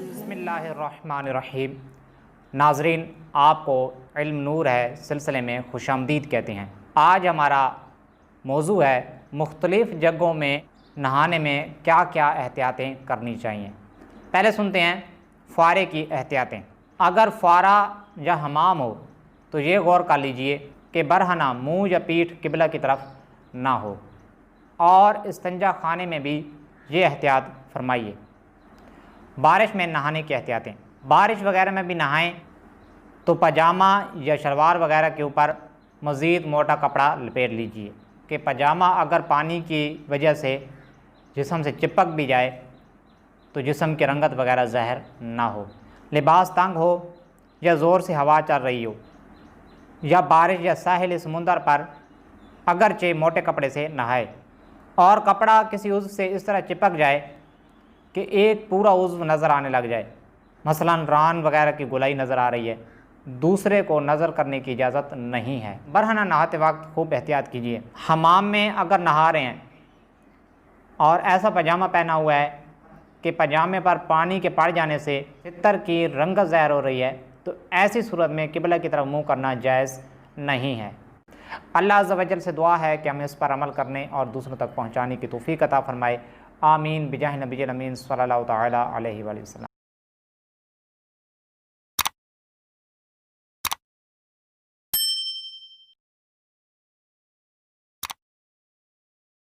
बिस्मिल्लाहिर्रहमानिर्रहीम। नाज़रीन, आपको इल्म नूर है सिलसिले में खुशामदीद कहते हैं। आज हमारा मौजू है मुख्तलिफ़ जगहों में नहाने में क्या क्या एहतियातें करनी चाहिए। पहले सुनते हैं फ़ारे की एहतियातें। अगर फ़ारा या हमाम हो तो ये गौर कर लीजिए कि बरहना मुँह या पीठ किबला की तरफ ना हो, और इस्तंजा खाने में भी ये एहतियात फरमाइए। बारिश में नहाने की एहतियातें। बारिश वगैरह में भी नहाएं तो पजामा या शलवार वगैरह के ऊपर मज़ीद मोटा कपड़ा लपेट लीजिए कि पजामा अगर पानी की वजह से जिस्म से चिपक भी जाए तो जिस्म की रंगत वगैरह ज़ाहिर ना हो। लिबास तंग हो या ज़ोर से हवा चल रही हो या बारिश या साहिल समुंदर पर अगरचे मोटे कपड़े से नहाए और कपड़ा किसी उज़्व से इस तरह चिपक जाए कि एक पूरा उज़्व नज़र आने लग जाए, मसलन रान वगैरह की गोलाई नज़र आ रही है, दूसरे को नज़र करने की इजाज़त नहीं है। बरहना नहाते वक्त खूब एहतियात कीजिए। हमाम में अगर नहा रहे हैं और ऐसा पजामा पहना हुआ है कि पजामे पर पानी के पड़ जाने से चित्तर की रंगत ज़ाहिर हो रही है, तो ऐसी सूरत में किबला की तरफ मुँह करना जायज़ नहीं है। अल्लाह अज़्ज़ व जल से दुआ है कि हमें इस पर अमल करने और दूसरों तक पहुँचाने की तौफ़ीक़ अता फ़रमाए। आमीन बिजाह नबी अमीन सल्लल्लाहु तआला अलैहि वसल्लम।